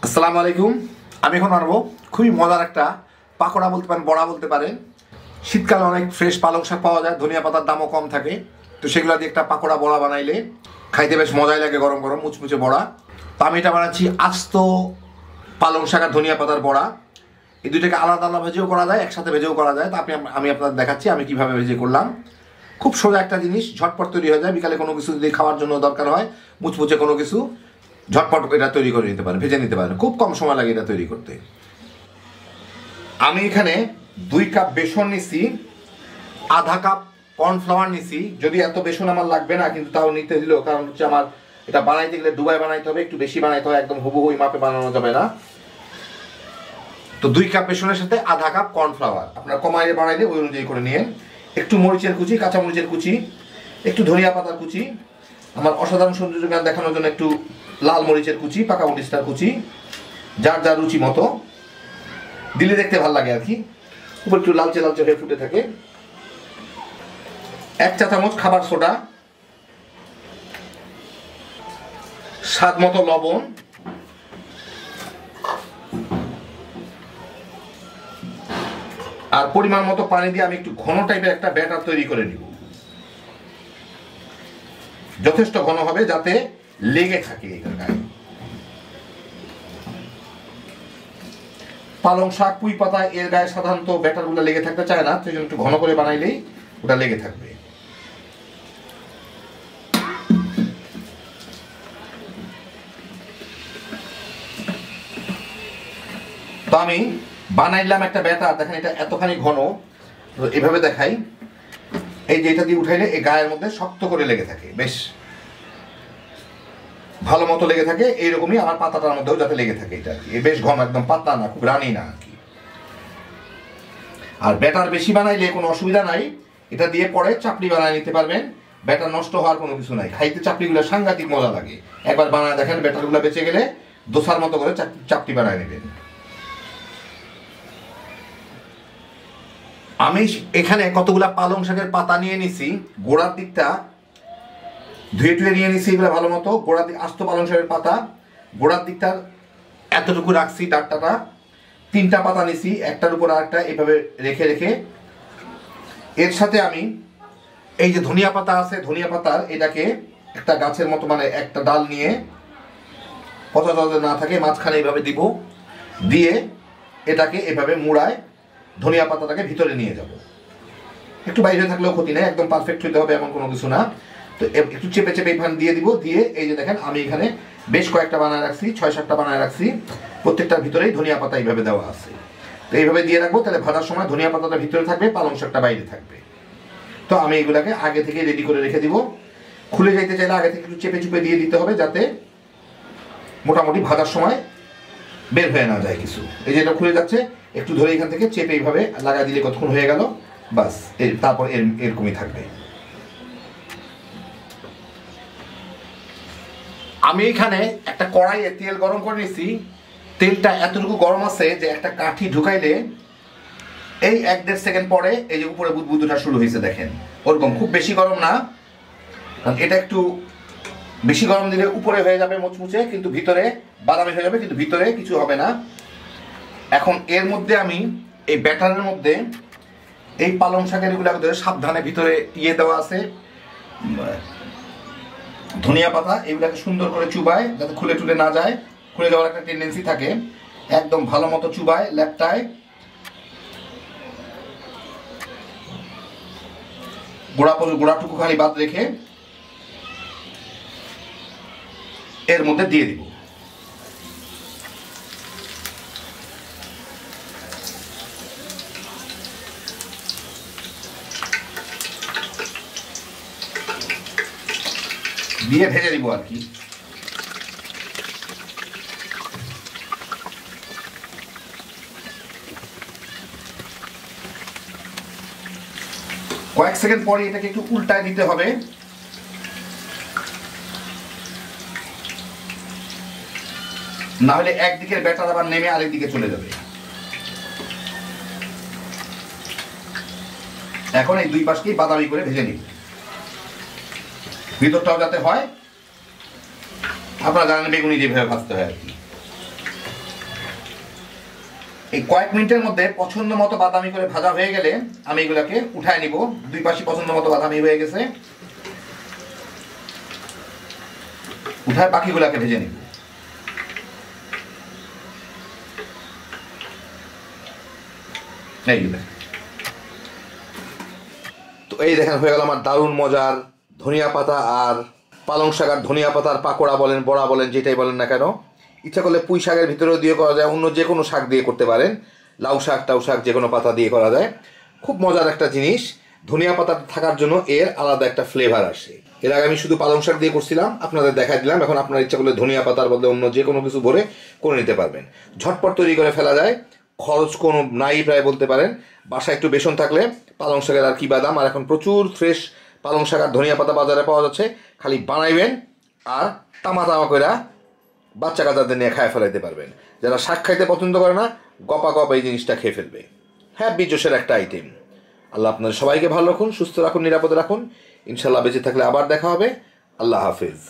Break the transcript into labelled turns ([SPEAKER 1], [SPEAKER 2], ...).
[SPEAKER 1] আসসালামু আলাইকুম। আমি এখন বানাবো খুবই মজার একটা পাকোড়া বলতে পারেন, বড়া বলতে পারেন। শীতকালে অনেক ফ্রেশ পালং শাক পাওয়া যায়, ধনিয়া পাতার দামও কম থাকে। তো সেগুলো দিয়ে একটা পাকোড়া বড়া বানাইলে খাইতে বেশ মজাই লাগে, গরম গরম মুচমুচে বড়া। তো আমি এটা বানাচ্ছি আস্ত পালং শাক আর ধনিয়া পাতার বড়া। এই দুইটাকে আলাদা আলাদা ভেজেও করা যায়, একসাথে ভেজেও করা যায়। তো আমি আপনাদের দেখাচ্ছি আমি কিভাবে ভেজে করলাম। খুব সোজা একটা জিনিস, ঝটপট তৈরি হয়ে যায়। বিকালে কোনো কিছু যদি খাওয়ার জন্য দরকার হয়, মুচমুচে কোনো কিছু, ঝটপট এটা তৈরি করে নিতে পারেন, ভেজে নিতে পারেন। খুব কম সময় লাগে এটা তৈরি করতে। আমি এখানে 2 কাপ বেসন নিছি, আধা কাপ কর্নফ্লাওয়ার নিছি। যদি এত বেসন আমার লাগবে না, কিন্তু তাও নিতে দিল, কারণ হচ্ছে আমার এটা বানাইতে গেলে ডুবাই বানাইতে হবে, একটু বেশি বানাইতে হয়, একদম হুবহু ওই মাপে বানানো যাবে না। তো 2 কাপ বেসনের সাথে আধা কাপ কর্নফ্লাওয়ার, আপনার কমাইলে বাড়াইলে ওই অনুযায়ী করে নিয়েন। একটু মরিচের কুচি, কাঁচা মরিচের কুচি, একটু ধনিয়া পাতার কুচি, আমার অসাধারণ সৌন্দর্য দেখানোর জন্য একটু লাল মরিচের কুচি, পাকা মরিচটার কুচি, যার যার রুচি মতো দিলে দেখতে ভালো লাগে আর কি। উপর একটু লালচে লালচে হয়ে ফুটে থাকে। 1 চা চামচ খাবার সোডা, স্বাদ মতো লবণ, আর পরিমাণ মতো পানি দিয়ে আমি একটু ঘন টাইপের একটা ব্যাটার তৈরি করে নিব। যথেষ্ট ঘন হবে যাতে লেগে থাকে এটার গায়ে। পালং শাক, পুঁই পাতা এর গায়ে সাধারণত ব্যাটারগুলো লেগে থাকতে চায় না, সেই জন্য একটু ঘন করে বানাইলেই ওটা লেগে থাকবে। তো আমি বানাইলাম একটা ব্যাটার, দেখেন এটা এতখানি ঘন। এভাবে দেখাই, এই যে এটা দিয়ে উঠাইলে এই গায়ের মধ্যে শক্ত করে লেগে থাকে, বেশ ভালো মতো লেগে থাকে। এইরকমই আমার পাতাটার মধ্যেও যাতে লেগে থাকে এটা আর কি। বেশ ঘন, একদম পাতলা না, খুব রানি না আর কি। আর ব্যাটার বেশি বানাইলে কোনো অসুবিধা নাই, এটা দিয়ে পরে চাপড়ি বানায় নিতে পারবেন। ব্যাটার নষ্ট হওয়ার কোনো কিছু নাই, খাইতে চাপড়িগুলো সাংঘাতিক মজা লাগে। একবার বানায় দেখেন, ব্যাটারগুলো বেঁচে গেলে দোসার মতো করে চাপড়ি বানায় নেবেন। আমি এখানে কতগুলা পালং শাকের পাতা নিয়ে নিছি, গোড়ার দিকটা ধুয়ে টুয়ে নিয়ে নিছি এগুলো ভালো মতো। গোড়ার দিক আস্ত পালং শাকের পাতা, গোড়ার দিকটা এতটুকু রাখছি, ডাঁটাটা 3টা পাতা নিছি, একটার উপর আরেকটা এইভাবে রেখে রেখে। এর সাথে আমি এই যে ধনিয়া পাতা আছে, ধনিয়া পাতার এটাকে একটা গাছের মতো, মানে একটা ডাল নিয়ে, পচা যাতে না থাকে, মাঝখানে এইভাবে দিব, দিয়ে এটাকে এভাবে মুড়ায় ধনিয়া পাতাটাকে ভিতরে নিয়ে যাব। একটু বাইরে থাকলেও ক্ষতি নেই, একদম পারফেক্ট হইতে হবে এমন কোনো কিছু না। তো একটু চেপে চেপে এখানে দিয়ে দিব, দিয়ে এই যে দেখেন আমি এখানে বেশ কয়েকটা বানায় রাখছি, 6-7টা বানায় রাখছি। প্রত্যেকটার ভিতরেই ধনিয়া পাতা এইভাবে দেওয়া আছে। তো এইভাবে দিয়ে রাখবো, তাহলে ভাজার সময় ধনিয়া পাতাটা ভিতরে থাকবে, পালং শাকটা বাইরে থাকবে। তো আমি এগুলাকে আগে থেকে রেডি করে রেখে দিব। খুলে যাইতে চাইলে আগে থেকে একটু চেপে চুপে দিয়ে দিতে হবে, যাতে মোটামুটি ভাজার সময় বের হয়ে না যায় কিছু। এই যে এটা খুলে যাচ্ছে, একটু ধরে এখান থেকে চেপে এইভাবে লাগা দিলে কতক্ষণ হয়ে গেল, বাস। তারপর এরকমই থাকবে। আমি এখানে একটা কড়াইয়ে তেল গরম করে নিছি। তেলটা এতটুকু গরম আছে যে একটা কাঠি ঢুকাইলে এই 1-1.5 সেকেন্ড পরে এই যে উপরে বুদবুদ ওঠা শুরু হয়েছে, দেখেন ওরকম। খুব বেশি গরম না, এটা একটু বেশি গরম দিলে উপরে হয়ে যাবে মুচমুচে, কিন্তু ভিতরে বাদামি হয়ে যাবে, কিন্তু ভিতরে কিছু হবে না। এখন এর মধ্যে আমি এই ব্যাটারের মধ্যে এই পালং শাকের এগুলো সাবধানে ভিতরে দেওয়া আছে ধনিয়া পাতা, এগুলাকে সুন্দর করে চুবায় যাতে খুলে টুলে না যায়। খুলে যাওয়ার একটা টেন্ডেন্সি থাকে, একদম ভালো মতো চুবায়, ল্যাপটায় গোড়াটুকু খালি বাদ রেখে এর মধ্যে দিয়ে দিব। দিয়ে ভেজে দিব আর কি। কয়েক সেকেন্ড পরে এটাকে একটু উল্টায় দিতে হবে, না হলে একদিকের ব্যাটার আবার নেমে আরেক দিকে চলে যাবে। এখন এই 2 পাশকেই বাদামি করে ভেজে নিব, ভিতরটাও যাতে হয়। আপনারা জানেন বেগুনি যেভাবে ভাজতে হয় আর কি। এই কয়েক মিনিটের মধ্যে পছন্দ মতো বাদামি করে ভাজা হয়ে গেলে আমি এগুলাকে উঠায় নিব। দুই পাশে পছন্দ মতো বাদামি হয়ে গেছে, উঠায় বাকিগুলাকে ভেজে নিব। তো এই দেখেন হয়ে গেল আমার দারুণ মজার ধনিয়া পাতা আর পালং শাক আর ধনিয়া পাতার পাকোড়া বলেন, বড়া বলেন, যেটাই বলেন না কেন। ইচ্ছা করলে পুঁই শাকের ভিতরেও দিয়ে করা যায়, অন্য যে কোনো শাক দিয়ে করতে পারেন, লাউ শাক টাউ শাক যে কোনো পাতা দিয়ে করা যায়। খুব মজার একটা জিনিস, ধনিয়া পাতা থাকার জন্য এর আলাদা একটা ফ্লেভার আসে। এর আগে আমি শুধু পালং শাক দিয়ে করছিলাম, আপনাদের দেখাই দিলাম। এখন আপনার ইচ্ছা করলে ধনিয়া পাতার বদলে অন্য যে কোনো কিছু ভরে করে নিতে পারবেন। ঝটপট তৈরি করে ফেলা যায়, খরচ কোনো নাই প্রায় বলতে পারেন। বাসায় একটু বেসন থাকলে পালং শাকের আর কি বাদাম, আর এখন প্রচুর ফ্রেশ পালং শাক আর ধনিয়া পাতা বাজারে পাওয়া যাচ্ছে। খালি বানাইবেন আর তামা তামা করে বাচ্চা কাচ্চাদের নিয়ে খায় ফেলাইতে পারবেন। যারা শাক খাইতে পছন্দ করে না, গপা গপ এই জিনিসটা খেয়ে ফেলবে। হ্যাপি জোশের একটা আইটেম। আল্লাহ আপনাদের সবাইকে ভালো রাখুন, সুস্থ রাখুন, নিরাপদে রাখুন। ইনশাল্লাহ বেঁচে থাকলে আবার দেখা হবে। আল্লাহ হাফিজ।